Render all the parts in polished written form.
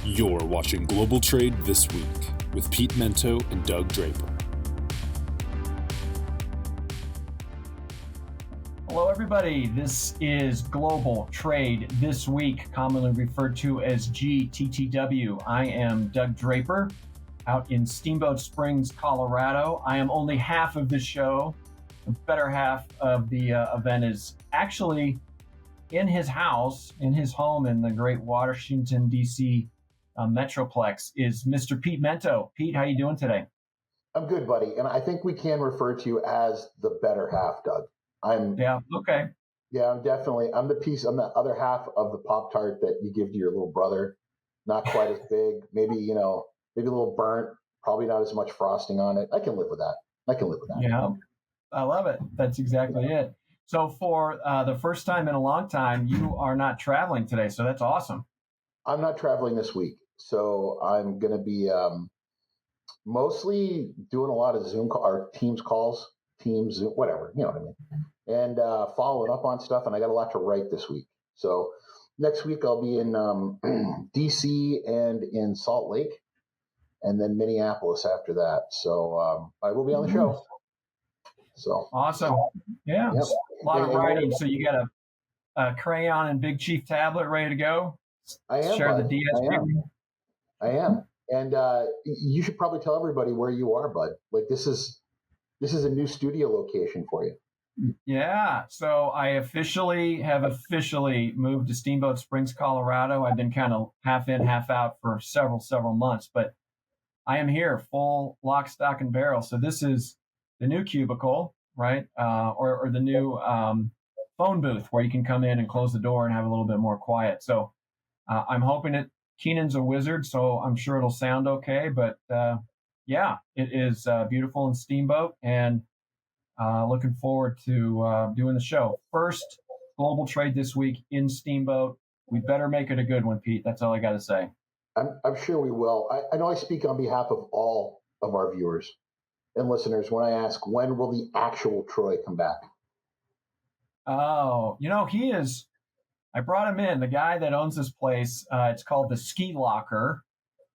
You're watching Global Trade This Week with Pete Mento and Doug Draper. Hello, everybody. This is Global Trade This Week, commonly referred to as GTTW. I am Doug Draper out in Steamboat Springs, Colorado. I am only half of this show. The better half of the event is actually in his house, in his home in the great Washington, D.C. Metroplex, is Mr. Pete Mento. Pete, how you doing today? I'm good, buddy. And I think we can refer to you as the better half, Doug. I'm the piece. I'm the other half of the Pop-Tart that you give to your little brother. Not quite as big, maybe a little burnt, probably not as much frosting on it. I can live with that. Yeah, I love it. That's exactly it. So for the first time in a long time, you are not traveling today. So that's awesome. I'm not traveling this week. So I'm going to be mostly doing a lot of Zoom or Teams calls, Teams, Zoom, whatever, you know what I mean, and following up on stuff. And I got a lot to write this week. So next week I'll be in DC and in Salt Lake, and then Minneapolis after that. So I will be on the show. So awesome. Yeah. Yep. A lot of writing. So you got a crayon and Big Chief tablet ready to go? I am. Share Bud. the DSP. I am. And you should probably tell everybody where you are, bud. Like this is a new studio location for you. Yeah. So I officially moved to Steamboat Springs, Colorado. I've been kind of half in, half out for several months, but I am here, full lock, stock, and barrel. So this is the new cubicle, right? Or the new phone booth where you can come in and close the door and have a little bit more quiet. So I'm hoping it. Keenan's a wizard, so I'm sure it'll sound okay. But yeah, it is beautiful in Steamboat, and looking forward to doing the show. First Global Trade This Week in Steamboat. We better make it a good one, Pete. That's all I got to say. I'm sure we will. I know I speak on behalf of all of our viewers and listeners when I ask, when will the actual Troy come back? Oh, he is. I brought him in, the guy that owns this place. It's called the Ski Locker.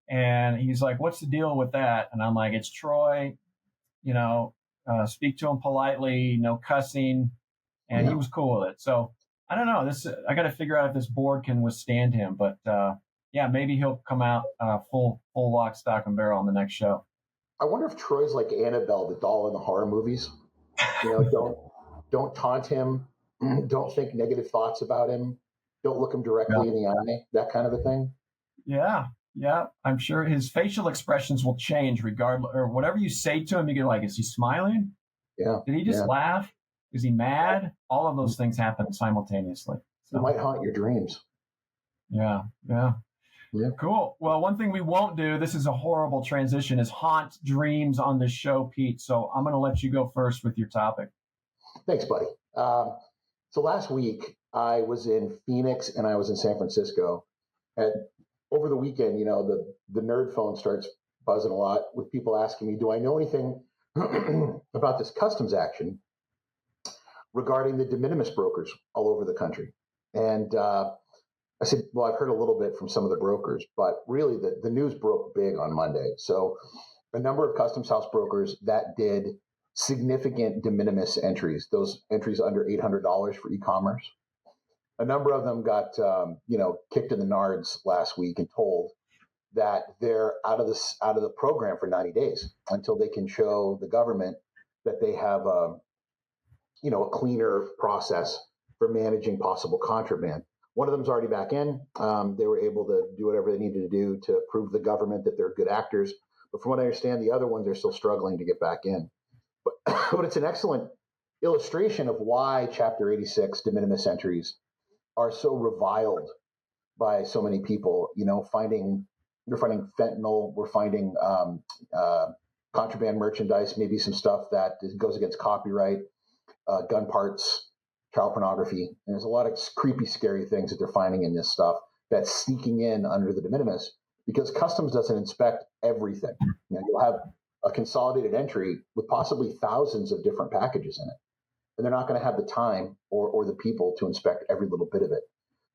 And he's like, what's the deal with that? And I'm like, it's Troy, speak to him politely, no cussing. And He was cool with it. So I don't know. I got to figure out if this board can withstand him. But yeah, maybe he'll come out full lock, stock, and barrel on the next show. I wonder if Troy's like Annabelle, the doll in the horror movies. Don't taunt him. Don't think negative thoughts about him. Don't look him directly in the eye. That kind of a thing. Yeah. I'm sure his facial expressions will change regardless, or whatever you say to him. You get like, is he smiling? Yeah. Did he just laugh? Is he mad? All of those things happen simultaneously. So. It might haunt your dreams. Yeah. Cool. Well, one thing we won't do, this is a horrible transition, is haunt dreams on this show, Pete. So I'm going to let you go first with your topic. Thanks, buddy. So last week I was in Phoenix and I was in San Francisco. And over the weekend, the nerd phone starts buzzing a lot with people asking me, do I know anything about this customs action regarding the de minimis brokers all over the country? And I said, well, I've heard a little bit from some of the brokers, but really the news broke big on Monday. So a number of customs house brokers that did significant de minimis entries, those entries under $800 for e-commerce. A number of them got, kicked in the nards last week and told that they're out of the program for 90 days until they can show the government that they have a cleaner process for managing possible contraband. One of them's already back in. They were able to do whatever they needed to do to prove to the government that they're good actors. But from what I understand, the other ones are still struggling to get back in. But it's an excellent illustration of why Chapter 86 de minimis entries are so reviled by so many people. We're finding fentanyl, we're finding contraband merchandise, maybe some stuff that goes against copyright, gun parts, child pornography. And there's a lot of creepy, scary things that they're finding in this stuff that's sneaking in under the de minimis because customs doesn't inspect everything. You'll have a consolidated entry with possibly thousands of different packages in it. And they're not going to have the time or the people to inspect every little bit of it.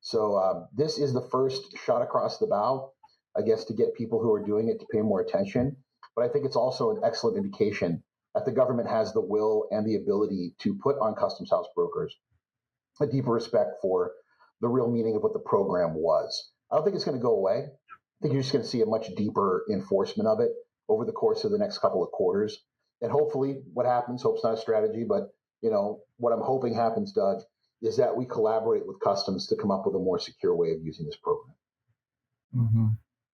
So this is the first shot across the bow I guess, to get people who are doing it to pay more attention. But I think it's also an excellent indication that the government has the will and the ability to put on customs house brokers a deeper respect for the real meaning of what the program was. I don't think it's going to go away. I think you're just going to see a much deeper enforcement of it over the course of the next couple of quarters. And hopefully what happens, hope's not a strategy, but what I'm hoping happens, Doug, is that we collaborate with customs to come up with a more secure way of using this program. Mm-hmm.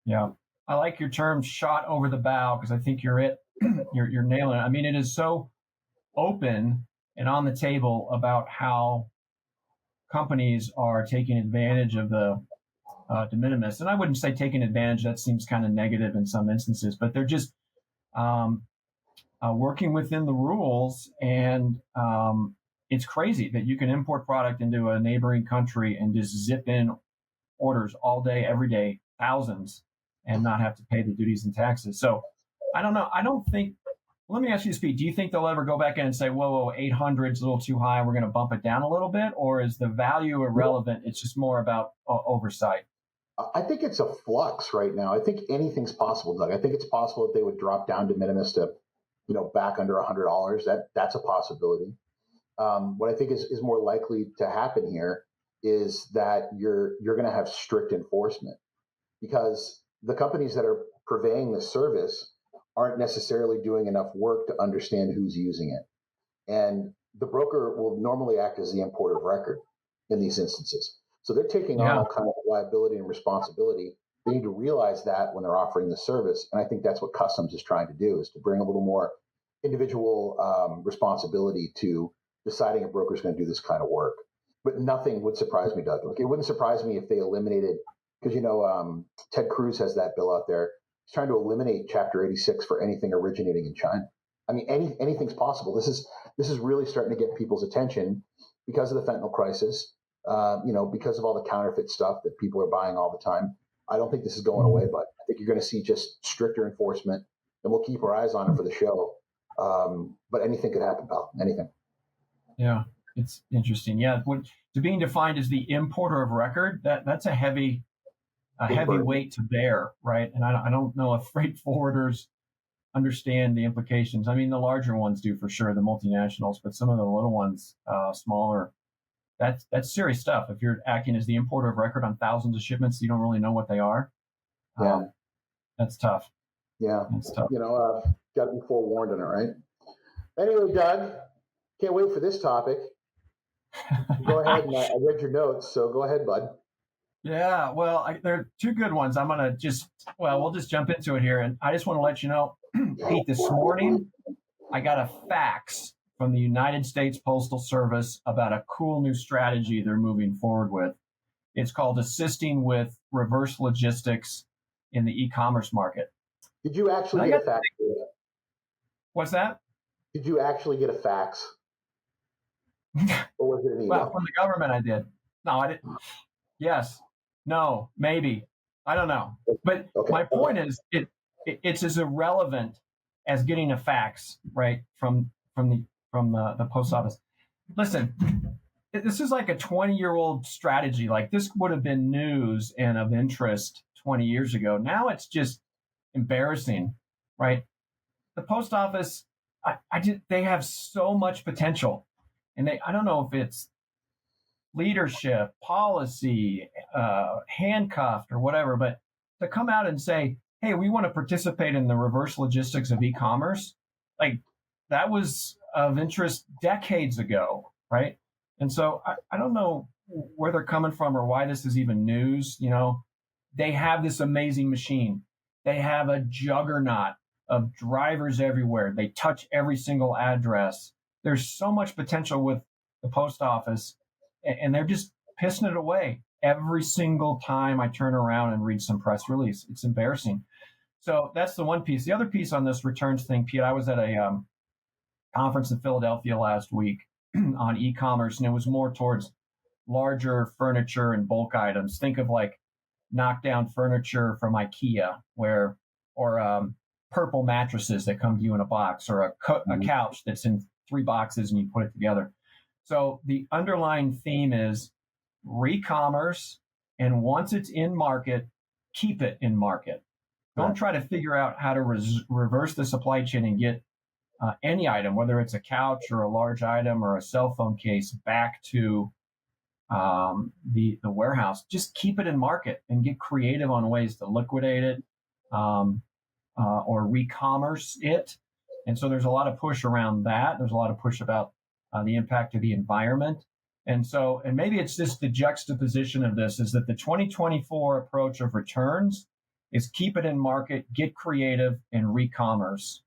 Yeah. I like your term shot over the bow, because I think you're nailing it. I mean, it is so open and on the table about how companies are taking advantage of the de minimis. And I wouldn't say taking advantage, that seems kind of negative in some instances, but they're just working within the rules. And it's crazy that you can import product into a neighboring country and just zip in orders all day, every day, thousands, and not have to pay the duties and taxes. So I don't know. I don't think, let me ask you this, Pete. Do you think they'll ever go back in and say, whoa, 800 is a little too high, we're going to bump it down a little bit? Or is the value irrelevant? It's just more about oversight? I think it's a flux right now. I think anything's possible, Doug. I think it's possible that they would drop down de minimis to, back under $100. That's a possibility. What I think is more likely to happen here is that you're going to have strict enforcement, because the companies that are purveying the service aren't necessarily doing enough work to understand who's using it. And the broker will normally act as the importer of record in these instances. So they're taking on all kinds of liability and responsibility. They need to realize that when they're offering the service. And I think that's what customs is trying to do, is to bring a little more individual responsibility to deciding a broker is going to do this kind of work. But nothing would surprise me, Doug. Like, it wouldn't surprise me if they eliminated, because Ted Cruz has that bill out there. He's trying to eliminate Chapter 86 for anything originating in China. I mean, anything's possible. This is really starting to get people's attention because of the fentanyl crisis. Because of all the counterfeit stuff that people are buying all the time. I don't think this is going away, but I think you're going to see just stricter enforcement, and we'll keep our eyes on it for the show. But anything could happen, pal. Anything. Yeah, it's interesting. Yeah, to being defined as the importer of record, that's a heavy weight to bear, right? And I don't know if freight forwarders understand the implications. I mean, the larger ones do for sure, the multinationals, but some of the little ones, smaller. That's serious stuff. If you're acting as the importer of record on thousands of shipments, you don't really know what they are. Yeah, that's tough. Yeah, that's tough. Got to be forewarned on it, right? Anyway, Doug, can't wait for this topic. Go ahead, and I read your notes, so go ahead, bud. Yeah, well, there are two good ones. I'm gonna we'll just jump into it here, and I just want to let you know, Pete, this morning I got a fax from the United States Postal Service about a cool new strategy they're moving forward with. It's called assisting with reverse logistics in the e-commerce market. Did you actually get a fax? What's that? Did you actually get a fax? Or was it an email? Well, from the government, I did. No, I didn't. Yes. No. Maybe. I don't know. But my point is, it's as irrelevant as getting a fax, right, from the post office. Listen, this is like a 20-year-old strategy. Like, this would have been news and of interest 20 years ago. Now it's just embarrassing, right? The post office, they have so much potential, and I don't know if it's leadership, policy, handcuffed or whatever, but to come out and say, hey, we want to participate in the reverse logistics of e-commerce, like, that was of interest decades ago, right? And so I don't know where they're coming from or why this is even news. They have this amazing machine. They have a juggernaut of drivers everywhere. They touch every single address. There's so much potential with the post office, and they're just pissing it away every single time I turn around and read some press release. It's embarrassing. So that's the one piece. The other piece on this returns thing, Pete, I was at a conference in Philadelphia last week on e-commerce, and it was more towards larger furniture and bulk items. Think of like knockdown furniture from IKEA, or purple mattresses that come to you in a box, or a couch that's in 3 boxes and you put it together. So the underlying theme is re-commerce, and once it's in market, keep it in market. Don't try to figure out how to reverse the supply chain and get any item, whether it's a couch or a large item or a cell phone case, back to the warehouse. Just keep it in market and get creative on ways to liquidate it or re-commerce it. And so there's a lot of push around that. There's a lot of push about the impact of the environment. And maybe it's just the juxtaposition of this is that the 2024 approach of returns is keep it in market, get creative, and re-commerce.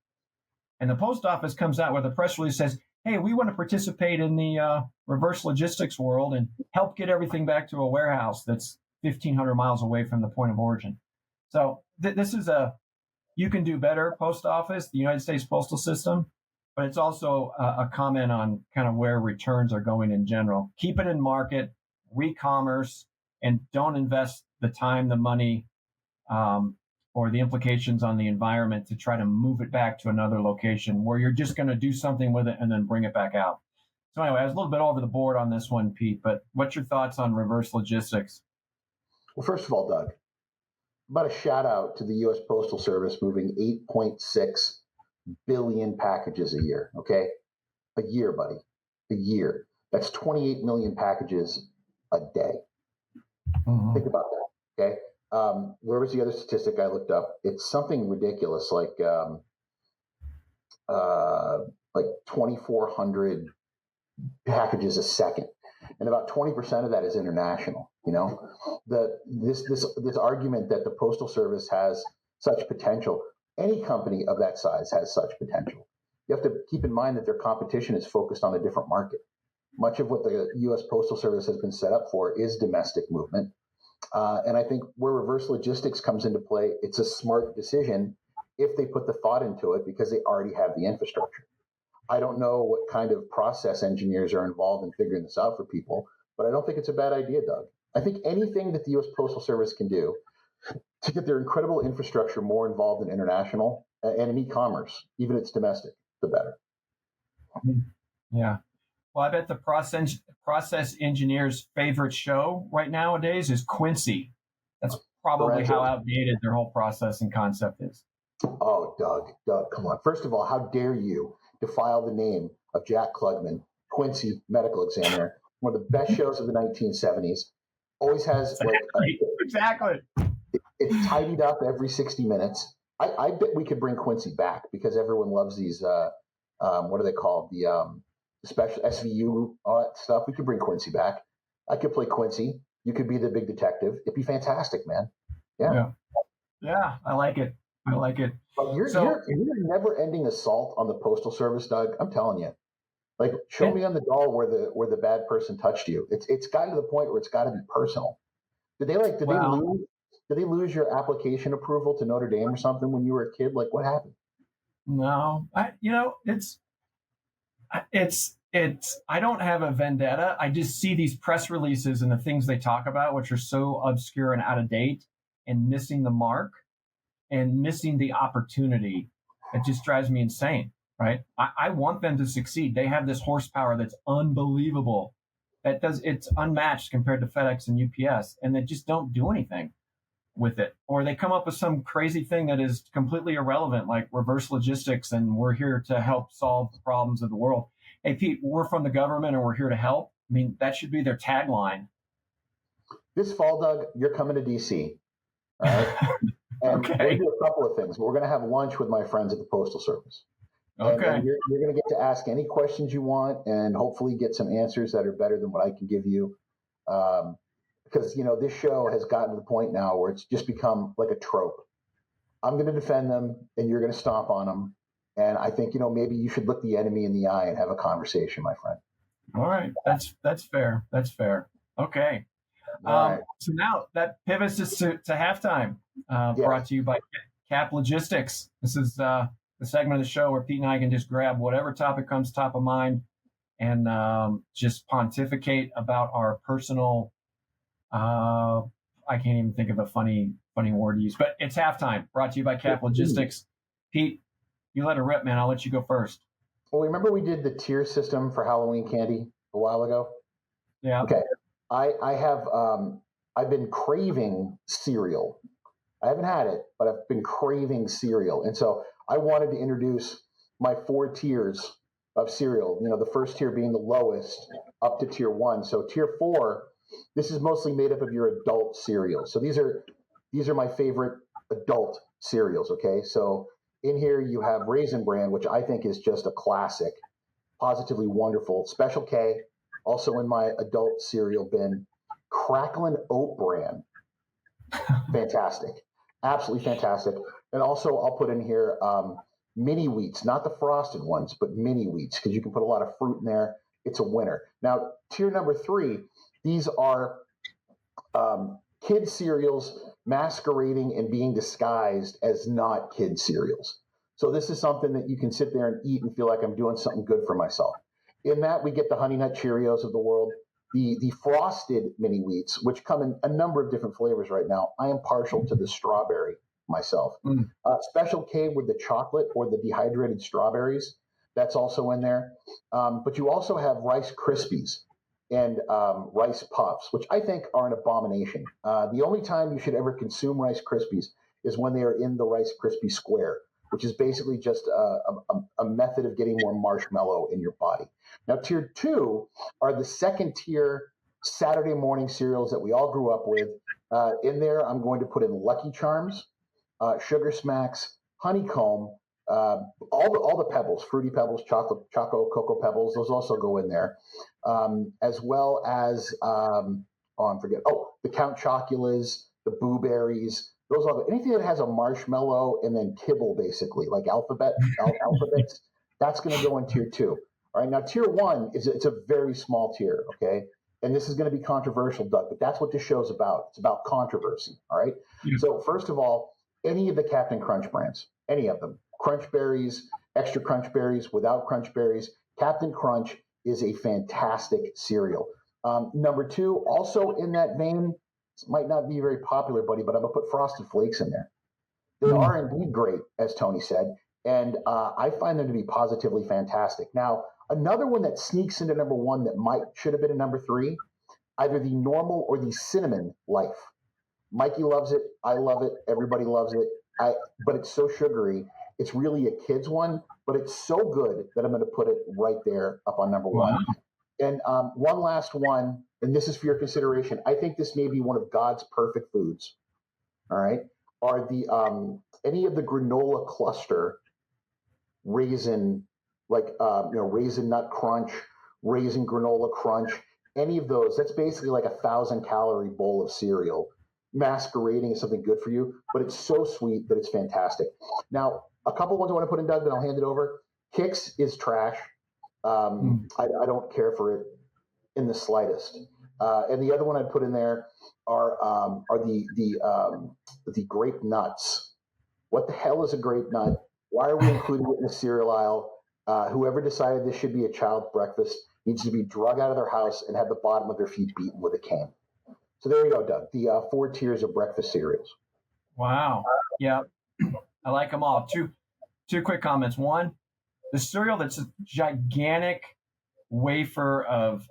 And the post office comes out with a press release that says, hey, we want to participate in the reverse logistics world and help get everything back to a warehouse that's 1,500 miles away from the point of origin. So this is you can do better, post office, the United States postal system, but it's also a comment on kind of where returns are going in general. Keep it in market, re-commerce, and don't invest the time, the money, or the implications on the environment to try to move it back to another location where you're just going to do something with it and then bring it back out. So anyway, I was a little bit over the board on this one, Pete, but what's your thoughts on reverse logistics? Well, first of all, Doug, about a shout out to the U.S. Postal Service moving 8.6 billion packages a year. Okay. A year, buddy. A year. That's 28 million packages a day. Mm-hmm. Think about that. Okay. Where was the other statistic I looked up? It's something ridiculous, like 2,400 packages a second, and about 20% of that is international. You know, this argument that the Postal Service has such potential. Any company of that size has such potential. You have to keep in mind that their competition is focused on a different market. Much of what the U.S. Postal Service has been set up for is domestic movement. And I think where reverse logistics comes into play, it's a smart decision if they put the thought into it because they already have the infrastructure. I don't know what kind of process engineers are involved in figuring this out for people, but I don't think it's a bad idea, Doug. I think anything that the U.S. Postal Service can do to get their incredible infrastructure more involved in international and in e-commerce, even if it's domestic, the better. Yeah. Well, I bet the process engineer's favorite show right nowadays is Quincy. That's probably how outdated their whole processing concept is. Oh, Doug, come on. First of all, how dare you defile the name of Jack Klugman, Quincy medical examiner, one of the best shows of the 1970s. Always has exactly. It's tidied up every 60 minutes. I bet we could bring Quincy back because everyone loves these. What are they called? The special SVU, all that stuff. We could bring Quincy back. I could play Quincy. You could be the big detective. It'd be fantastic, man. Yeah, I like it. But you're never-ending assault on the Postal Service, Doug. I'm telling you. Like, show me on the doll where the bad person touched you. It's gotten to the point where it's got to be personal. Did they lose your application approval to Notre Dame or something when you were a kid? Like, what happened? No, it's I don't have a vendetta. I just see these press releases and the things they talk about, which are so obscure and out of date and missing the mark and missing the opportunity. It just drives me insane, right? I want them to succeed. They have this horsepower that's unbelievable. It's unmatched compared to FedEx and UPS, and they just don't do anything with it. Or they come up with some crazy thing that is completely irrelevant, like reverse logistics, and we're here to help solve the problems of the world. Hey, Pete, we're from the government and we're here to help. I mean, that should be their tagline. This fall, Doug, you're coming to DC. All right? And we're going to do a couple of things. We're going to have lunch with my friends at the Postal Service. Okay. And you're going to get to ask any questions you want and hopefully get some answers that are better than what I can give you. Because, this show has gotten to the point now where it's just become like a trope. I'm going to defend them and you're going to stomp on them. And I think, maybe you should look the enemy in the eye and have a conversation, my friend. All right. That's fair. Okay. Right. So now that pivots us to halftime, brought to you by Cap Logistics. This is the segment of the show where Pete and I can just grab whatever topic comes top of mind and just pontificate about our personal, I can't even think of a funny word to use, but it's halftime, brought to you by Cap Logistics. Pete, you let it rip, man. I'll let you go first. Well, remember we did the tier system for Halloween candy a while ago? Yeah. Okay. I have I've been craving cereal I haven't had it, but I've been craving cereal. And so I wanted to introduce my 4 tiers of cereal, the first tier being the lowest up to tier 1. So tier 4, this is mostly made up of your adult cereals. So these are my favorite adult cereals, okay? So in here you have Raisin Bran, which I think is just a classic, positively wonderful. Special K, also in my adult cereal bin. Cracklin' Oat Bran, fantastic, absolutely fantastic. And also I'll put in here mini wheats, not the frosted ones, but mini wheats, because you can put a lot of fruit in there. It's a winner. Now, tier number 3, these are kid cereals masquerading and being disguised as not kid cereals. So this is something that you can sit there and eat and feel like I'm doing something good for myself. In that, we get the Honey Nut Cheerios of the world, the frosted mini wheats, which come in a number of different flavors right now. I am partial to the strawberry myself. Special K with the chocolate or the dehydrated strawberries, that's also in there. But you also have Rice Krispies and Rice Puffs, which I think are an abomination. The only time you should ever consume Rice Krispies is when they are in the Rice Krispie square, which is basically just a method of getting more marshmallow in your body. Now, tier 2 are the second tier Saturday morning cereals that we all grew up with. In there, I'm going to put in Lucky Charms, Sugar Smacks, Honeycomb, all the Pebbles, Fruity Pebbles, Choco Cocoa Pebbles, those also go in there, as well as, the Count Choculas, the Boo Berries, those all, anything that has a marshmallow and then kibble, basically, like alphabets, that's going to go in tier 2. All right, now tier 1 it's a very small tier, okay? And this is going to be controversial, Doug, but that's what this show's about. It's about controversy, all right? Yeah. So first of all, any of the Captain Crunch brands, any of them, Crunch Berries, Extra Crunch Berries, without Crunch Berries, Captain Crunch is a fantastic cereal. Number 2, also in that vein, this might not be very popular, buddy, but I'm going to put Frosted Flakes in there. They are indeed great, as Tony said, and I find them to be positively fantastic. Now, another one that sneaks into number 1 that should have been in number 3, either the normal or the cinnamon Life. Mikey loves it. I love it. Everybody loves it. But it's so sugary. It's really a kid's one, but it's so good that I'm going to put it right there up on number 1. And one last one, and this is for your consideration. I think this may be one of God's perfect foods. All right, are the any of the granola cluster raisin, like Raisin Nut Crunch, Raisin Granola Crunch, any of those? That's basically like 1,000-calorie bowl of cereal, masquerading as something good for you, but it's so sweet that it's fantastic. Now, a couple ones I want to put in, Doug, then I'll hand it over. Kix is trash. I don't care for it in the slightest. And the other one I'd put in there are the grape nuts. What the hell is a grape nut? Why are we including it in the cereal aisle? Whoever decided this should be a child's breakfast needs to be drug out of their house and have the bottom of their feet beaten with a cane. So there you go, Doug. The 4 tiers of breakfast cereals. Wow. Yeah, I like them all. Two quick comments. One, the cereal that's a gigantic wafer of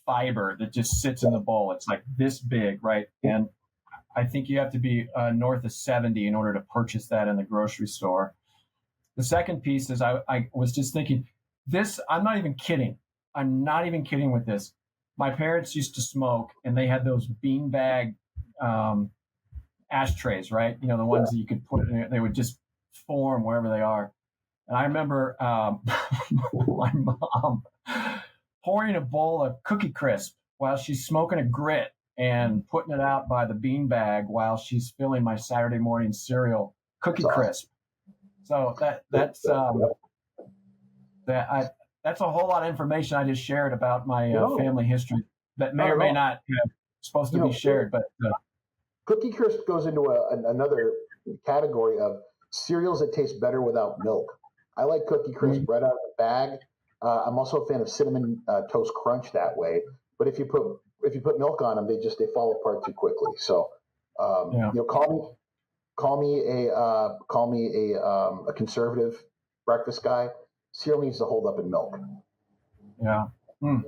fiber that just sits in the bowl. It's like this big, right? And I think you have to be north of 70 in order to purchase that in the grocery store. The second piece is I was just thinking, this, I'm not even kidding. I'm not even kidding with this. My parents used to smoke, and they had those beanbag ashtrays, right? The ones that you could put in, they would just form wherever they are. And I remember my mom pouring a bowl of Cookie Crisp while she's smoking a grit and putting it out by the beanbag while she's filling my Saturday morning cereal, Cookie Crisp. So that's a whole lot of information I just shared about my family history that may or may not be supposed to be shared. But Cookie Crisp goes into another category of cereals that taste better without milk. I like Cookie Crisp right out of the bag. I'm also a fan of Cinnamon Toast Crunch that way. But if you put milk on them, they fall apart too quickly. So call me a conservative breakfast guy. Cereal needs to hold up in milk. Yeah. So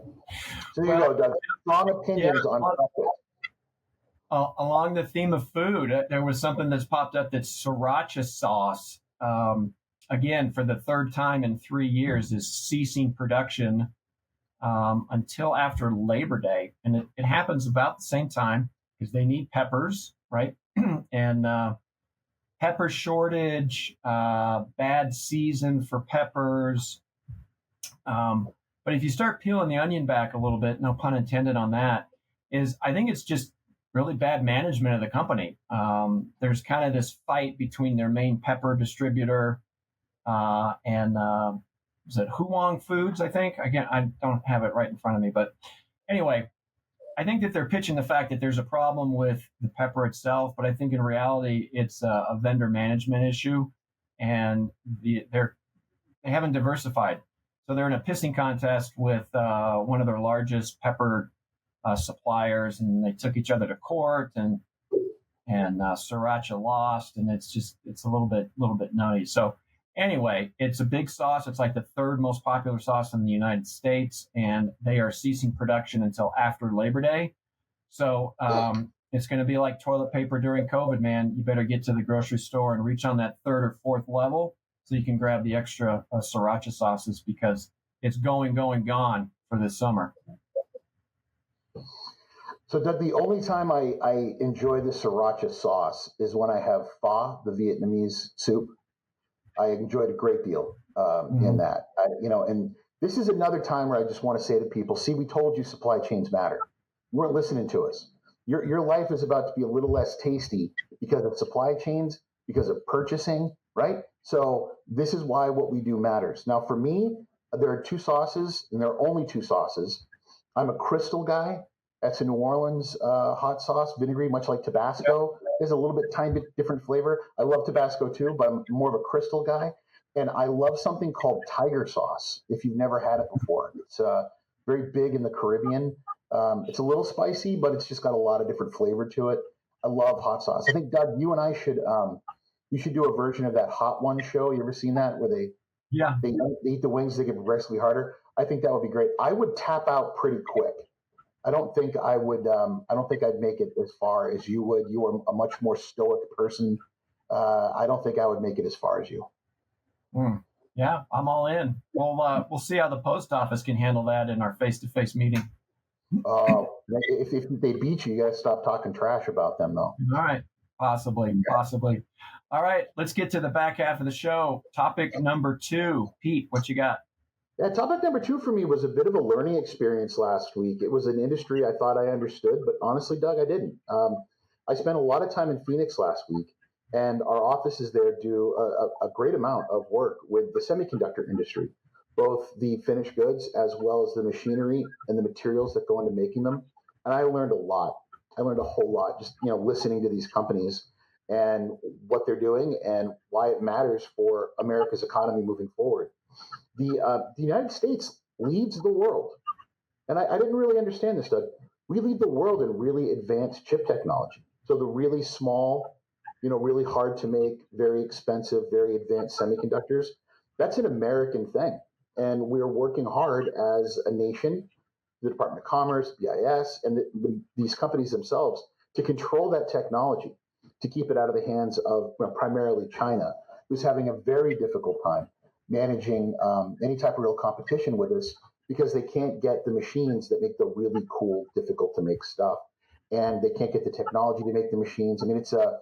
there you go, Doug. Strong opinions on breakfast. Along the theme of food, there was something that's popped up that's sriracha sauce. Again, for the third time in 3 years, is ceasing production until after Labor Day. And it happens about the same time because they need peppers, right? And pepper shortage, bad season for peppers. But if you start peeling the onion back a little bit, no pun intended on that, I think it's just really bad management of the company. There's kind of this fight between their main pepper distributor and is it Huang Foods, I think? Again, I don't have it right in front of me. But anyway, I think that they're pitching the fact that there's a problem with the pepper itself, but I think in reality it's a vendor management issue, and they haven't diversified. So they're in a pissing contest with one of their largest pepper suppliers, and they took each other to court, and Sriracha lost, and it's a little bit nutty. So anyway, it's a big sauce. It's like the third most popular sauce in the United States, and they are ceasing production until after Labor Day. So it's going to be like toilet paper during COVID, man. You better get to the grocery store and reach on that third or fourth level so you can grab the extra sriracha sauces, because it's gone for this summer. So, Doug, the only time I enjoy the sriracha sauce is when I have pho, the Vietnamese soup. I enjoyed a great deal in that. And this is another time where I just want to say to people, see, we told you supply chains matter. You weren't listening to us. Your life is about to be a little less tasty because of supply chains, because of purchasing, right? So this is why what we do matters. Now, for me, there are two sauces, and there are only two sauces. I'm a Crystal guy. That's a New Orleans hot sauce, vinegary, much like Tabasco. There's a little bit, tiny bit different flavor. I love Tabasco too, but I'm more of a Crystal guy. And I love something called Tiger sauce, if you've never had it before. It's very big in the Caribbean. It's a little spicy, but it's just got a lot of different flavor to it. I love hot sauce. I think, Doug, you and I should you should do a version of that Hot One show. You ever seen that, where they eat the wings, they get progressively harder? I think that would be great. I would tap out pretty quick. I don't think I would. I don't think I'd make it as far as you would. You are a much more stoic person. I don't think I would make it as far as you. Yeah, I'm all in. We'll see how the post office can handle that in our face-to-face meeting. If they beat you, you got to stop talking trash about them, though. All right, possibly. All right, let's get to the back half of the show. Topic number 2, Pete, what you got? Yeah, topic number 2 for me was a bit of a learning experience last week. It was an industry I thought I understood, but honestly, Doug, I didn't. I spent a lot of time in Phoenix last week, and our offices there do a great amount of work with the semiconductor industry, both the finished goods as well as the machinery and the materials that go into making them. And I learned a lot. I learned a whole lot just listening to these companies and what they're doing and why it matters for America's economy moving forward. The United States leads the world. And I didn't really understand this, Doug. We lead the world in really advanced chip technology. So the really small, really hard to make, very expensive, very advanced semiconductors, that's an American thing. And we're working hard as a nation, the Department of Commerce, BIS, and these companies themselves to control that technology, to keep it out of the hands of primarily China, who's having a very difficult time managing any type of real competition with us because they can't get the machines that make the really cool, difficult to make stuff, and they can't get the technology to make the machines. I mean, it's a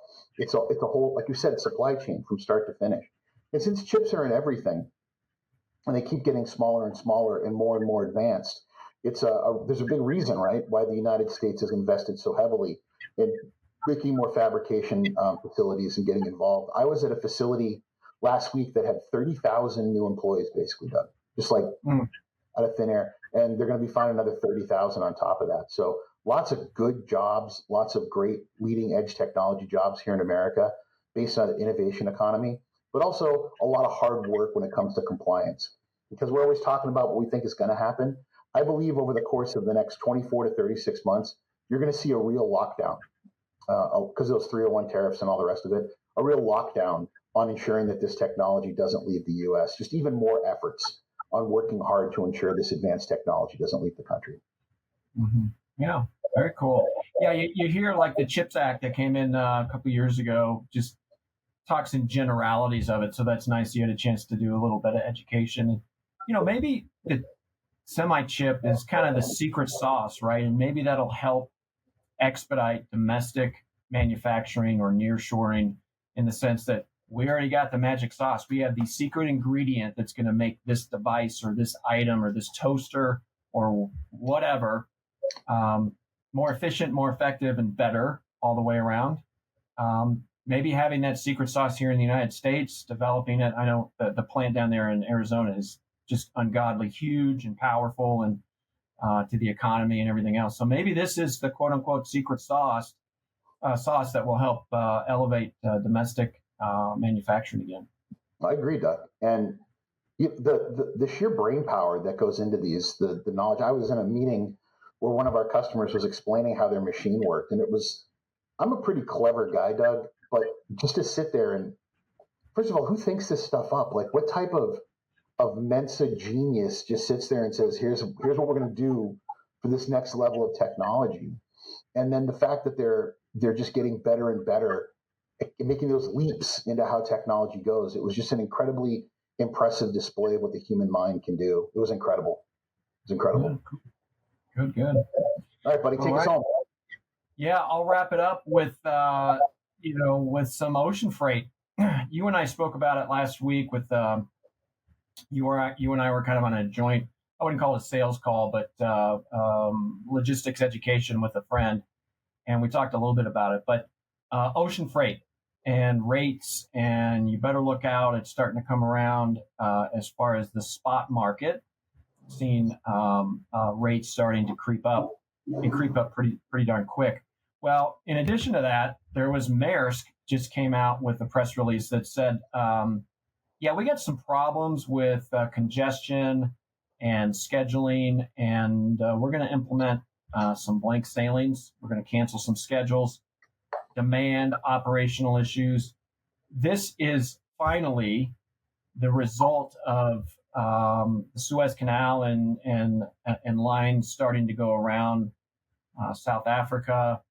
whole, like you said, supply chain from start to finish. And since chips are in everything, and they keep getting smaller and smaller and more advanced, there's a big reason, right, why the United States has invested so heavily in making more fabrication facilities and getting involved. I was at a facility last week that had 30,000 new employees, basically, done, just like out of thin air. And they're going to be finding another 30,000 on top of that. So lots of good jobs, lots of great leading edge technology jobs here in America based on an innovation economy, but also a lot of hard work when it comes to compliance. Because we're always talking about what we think is going to happen. I believe over the course of the next 24 to 36 months, you're going to see a real lockdown because of those 301 tariffs and all the rest of it, a real lockdown on ensuring that this technology doesn't leave the U.S., just even more efforts on working hard to ensure this advanced technology doesn't leave the country. Yeah, very cool. Yeah, you hear like the CHIPS Act that came in a couple years ago, just talks in generalities of it. So that's nice. You had a chance to do a little bit of education. And, maybe the semi chip is kind of the secret sauce, right? And maybe that'll help expedite domestic manufacturing or nearshoring in the sense that we already got the magic sauce. We have the secret ingredient that's going to make this device or this item or this toaster or whatever more efficient, more effective, and better all the way around. Maybe having that secret sauce here in the United States, developing it. I know the plant down there in Arizona is just ungodly huge and powerful and to the economy and everything else. So maybe this is the quote unquote secret sauce that will help elevate domestic manufacturing again. I agree, Doug. And the sheer brain power that goes into these, the knowledge. I was in a meeting where one of our customers was explaining how their machine worked, and I'm a pretty clever guy, Doug, but just to sit there and, first of all, who thinks this stuff up? Like, what type of Mensa genius just sits there and says, here's what we're going to do for this next level of technology. And then the fact that they're just getting better and better, making those leaps into how technology goes. It was just an incredibly impressive display of what the human mind can do. It was incredible. It was incredible. Good. All right, buddy, take us home. Yeah, I'll wrap it up with with some ocean freight. You and I spoke about it last week with you and I were kind of on a joint, I wouldn't call it a sales call, but logistics education with a friend. And we talked a little bit about it, but ocean freight and rates, and you better look out. It's starting to come around as far as the spot market, seeing rates starting to creep up and creep up pretty darn quick. Well, in addition to that, there was Maersk just came out with a press release that said, yeah, we got some problems with congestion and scheduling, and we're going to implement some blank sailings. We're going to cancel some schedules, demand, operational issues. This is finally the result of the Suez Canal and lines starting to go around South Africa.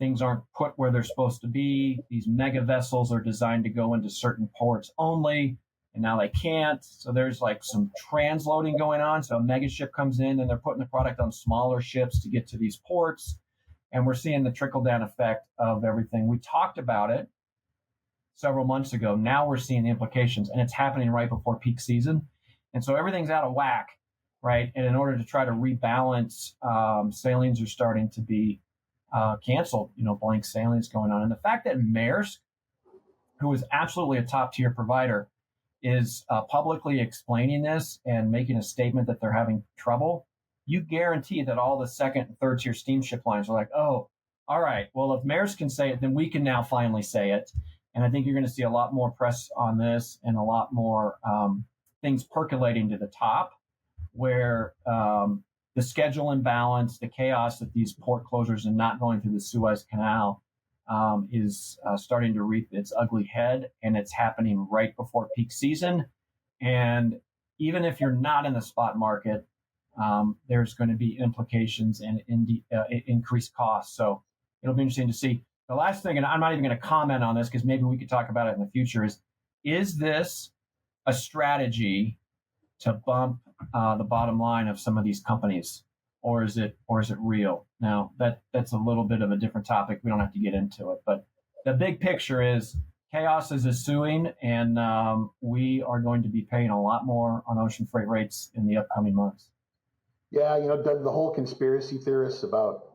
Things aren't put where they're supposed to be. These mega vessels are designed to go into certain ports only, and now they can't. So there's like some transloading going on. So a mega ship comes in and they're putting the product on smaller ships to get to these ports. And we're seeing the trickle down effect of everything. We talked about it several months ago. Now we're seeing the implications, and it's happening right before peak season. And so everything's out of whack, right? And in order to try to rebalance, sailings are starting to be canceled, blank sailings going on. And the fact that Maersk, who is absolutely a top tier provider, is publicly explaining this and making a statement that they're having trouble, you guarantee that all the second and third tier steamship lines are like, oh, all right, well, if Maersk can say it, then we can now finally say it. And I think you're going to see a lot more press on this and a lot more things percolating to the top where the schedule imbalance, the chaos that these port closures and not going through the Suez Canal is starting to reap its ugly head, and it's happening right before peak season. And even if you're not in the spot market, there's going to be implications and increased costs. So it'll be interesting to see. The last thing, and I'm not even going to comment on this because maybe we could talk about it in the future, is this a strategy to bump the bottom line of some of these companies, or is it real? Now that's a little bit of a different topic. We don't have to get into it, but the big picture is chaos is ensuing, and we are going to be paying a lot more on ocean freight rates in the upcoming months. Yeah, Doug, the whole conspiracy theorists about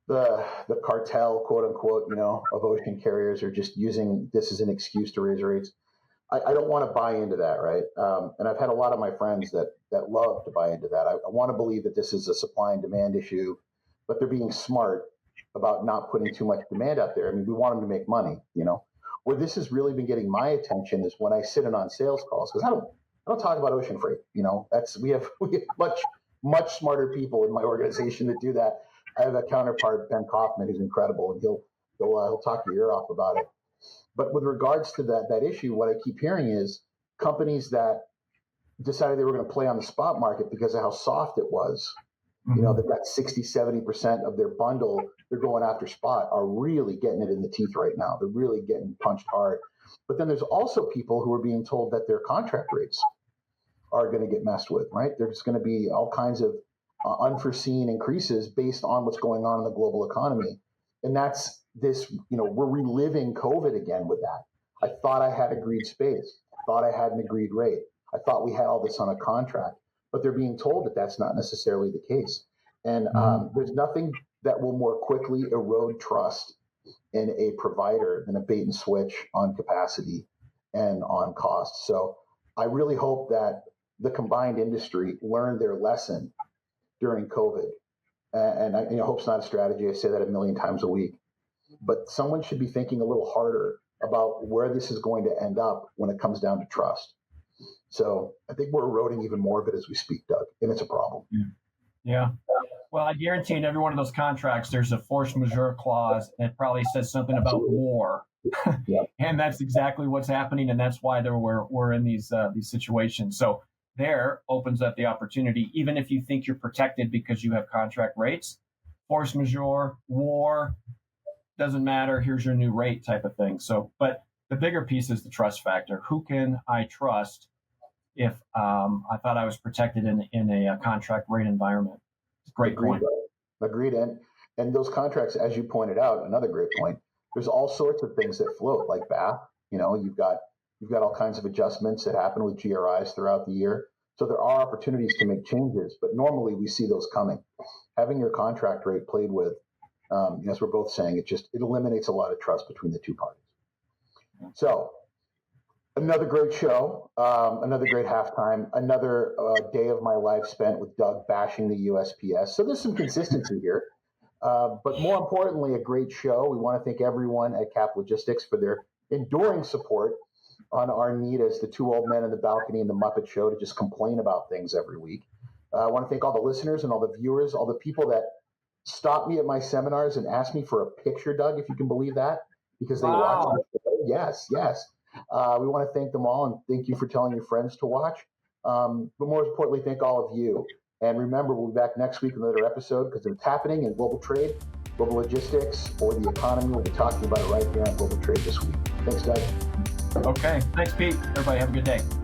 the cartel, quote unquote, of ocean carriers are just using this as an excuse to raise rates. I don't want to buy into that, right? And I've had a lot of my friends that love to buy into that. I want to believe that this is a supply and demand issue, but they're being smart about not putting too much demand out there. I mean, we want them to make money, Where this has really been getting my attention is when I sit in on sales calls, because I don't talk about ocean freight. We have much smarter people in my organization that do that. I have a counterpart, Ben Kaufman, who's incredible, and he'll talk your ear off about it. But with regards to that issue, what I keep hearing is companies that decided they were going to play on the spot market because of how soft it was, They've got 60, 70% of their bundle they're going after spot are really getting it in the teeth right now. They're really getting punched hard. But then there's also people who are being told that their contract rates are going to get messed with, right? There's going to be all kinds of unforeseen increases based on what's going on in the global economy. And that's this, we're reliving COVID again with that. I thought I had agreed space. I thought I had an agreed rate. I thought we had all this on a contract, but they're being told that that's not necessarily the case. And there's nothing that will more quickly erode trust in a provider than a bait and switch on capacity and on cost. So I really hope that the combined industry learned their lesson during COVID. And I hope's not a strategy. I say that a million times a week. But someone should be thinking a little harder about where this is going to end up when it comes down to trust. So I think we're eroding even more of it as we speak, Doug, and it's a problem. Yeah. Well, I guarantee in every one of those contracts, there's a force majeure clause that probably says something about war. Yep. And that's exactly what's happening. And that's why we're in these situations. So there opens up the opportunity, even if you think you're protected because you have contract rates, force majeure, war, doesn't matter. Here's your new rate type of thing. So, but the bigger piece is the trust factor. Who can I trust if I thought I was protected in a contract rate environment? Great point. Agreed. And those contracts, as you pointed out, another great point. There's all sorts of things that float, like BAP. You've got all kinds of adjustments that happen with GRIs throughout the year. So there are opportunities to make changes, but normally we see those coming. Having your contract rate played with, as we're both saying, it eliminates a lot of trust between the two parties. So another great show, another great halftime, another day of my life spent with Doug bashing the USPS. So there's some consistency here. But more importantly, a great show. We want to thank everyone at Cap Logistics for their enduring support on our need as the two old men in the balcony in the Muppet Show to just complain about things every week. I want to thank all the listeners and all the viewers, all the people that stop me at my seminars and ask me for a picture, Doug, if you can believe that, because they watch the show. Yes. We want to thank them all, and thank you for telling your friends to watch. But more importantly, thank all of you. And remember, we'll be back next week with another episode because it's happening in global trade, global logistics, or the economy. We'll be talking about it right here on Global Trade this week. Thanks, Doug. Okay. Thanks, Pete. Everybody have a good day.